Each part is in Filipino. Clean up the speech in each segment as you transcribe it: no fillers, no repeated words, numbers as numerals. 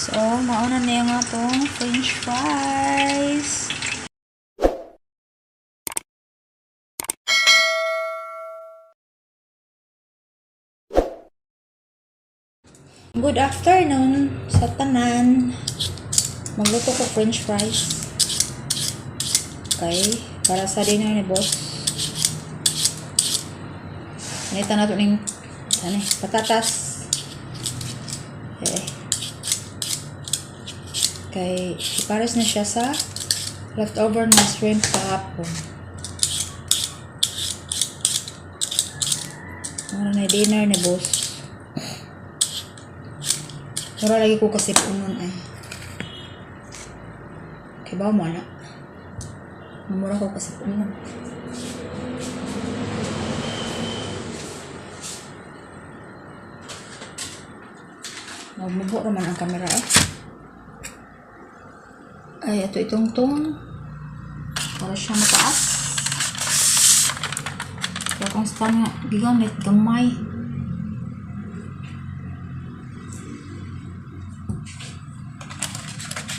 So, mauna na yung atong french fries. Good afternoon sa tanan. Magluto ko french fries. Okay, para sa dinner ni boss. Nita na ito ng patatas. Okay, ipares na siya sa leftover na shrimp kahapon. Ano na dinner ni boss. Mura lagi ko kasi punon ay. Okay ba mo na? Mura ko kasi punon. Magmubo naman ang camera eh. Ay, ito itong para siya mataas. Kaya kung sa kanya gigamit, gamay.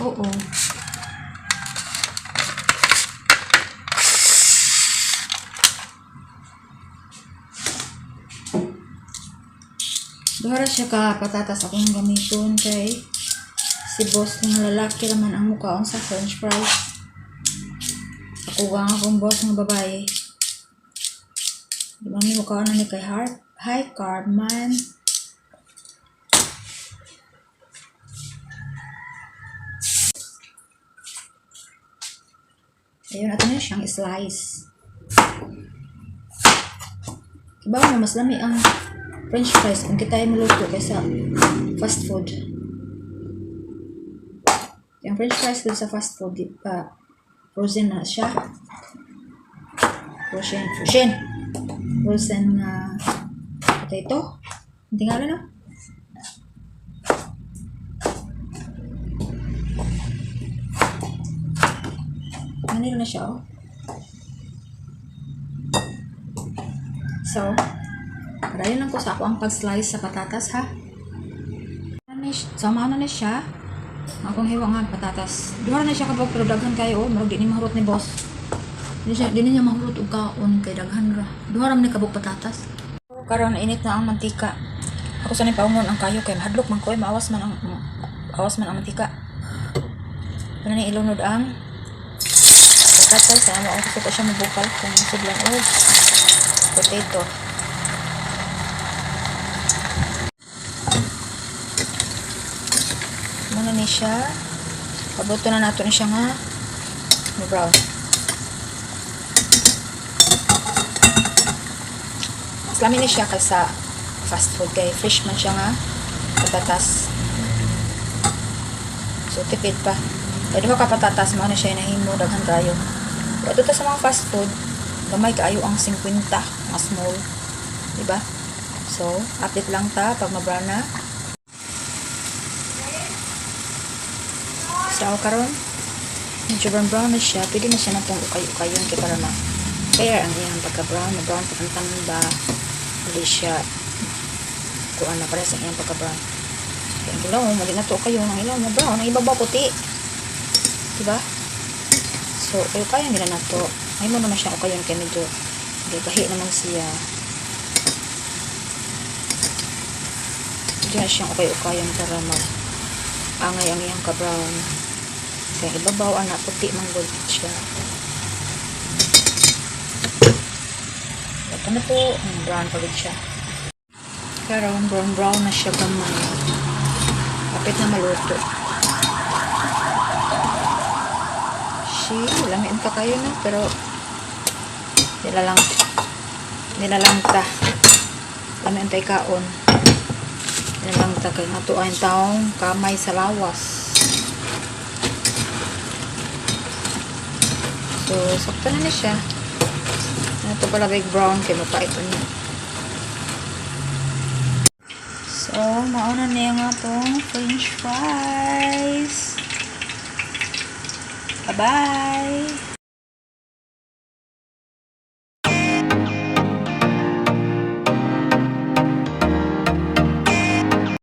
Oo. Dahara siya ka patatas akong gamiton kay si boss ng lalaki naman ang mukhaon sa french fries. Ako nga akong boss ng babae. Di ba may mukhaon na ni kay high carb man. Ayun, ato na siyang slice. Diba mo, mas lami ang french fries kung kita ay maluto kaysa fast food. Yung french fries dun sa fast food, frozen na siya. Frozen na potato. Ang tingala na. Manilo na siya, oh. So, padayon lang ko sa ako ang pag-slice sa patatas, ha? So, maano na siya. Akong hiwa nga patatas. Duha na siya kapag pero daghan kayo, oh. Marag di ni mahurot ni boss. Di niya mahurot og kaon kay daghan ra. Duha ra man ni kabog patatas. Karon init na ang mantika. Ako sa ni paungon ang kayo kay mahadlok man ko, maawas man ang mantika. Ano ni ilunod ang patatas, sa ako gusto ko siya mabukal kung sudlan potato. Muna ni siya. Pabuto na nato ni siya nga brown. Mas lamin ni siya kaysa fast food kay fresh man siya nga patatas. So tipid pa. Kaya diba kapatatas mo na siya inahimo daghan kayo. Pero ito sa mga fast food, gamay kaayo ang 50 mga small. Diba? So, update lang ta pag mabrown na. So, karon medyo brown na siya. Pwede na siya natong ukay-ukayon kaya para ma-fair ang iyang pagka-brown. Na-brown pagkantanan ba? Hindi siya kuha na para sa iyang pagka-brown. Kaya ang ilaw, mali na to kayo ng ilaw na brown. Ang ibabaw puti. Diba? So, kaya nila na to. Ay mo naman siya ukayon kaya medyo gahi naman siya. Medyo na siyang ukay-ukayon para mag-angay ang iyang ka-brown. Kaya ibabaw na puti mang gold siya. Ito na to, brown pa rin siya. Pero brown na siya gamay. Kapit na maluto. Lamiin pa kayo na, pero nilalang ta. Lamiin pa ikaon. Nilalang ta kay natuan taong kamay sa lawas. So, sakto na siya. Ito pala big brown kaya mapait niya. So, mauna na yung atong french fries. Bye-bye!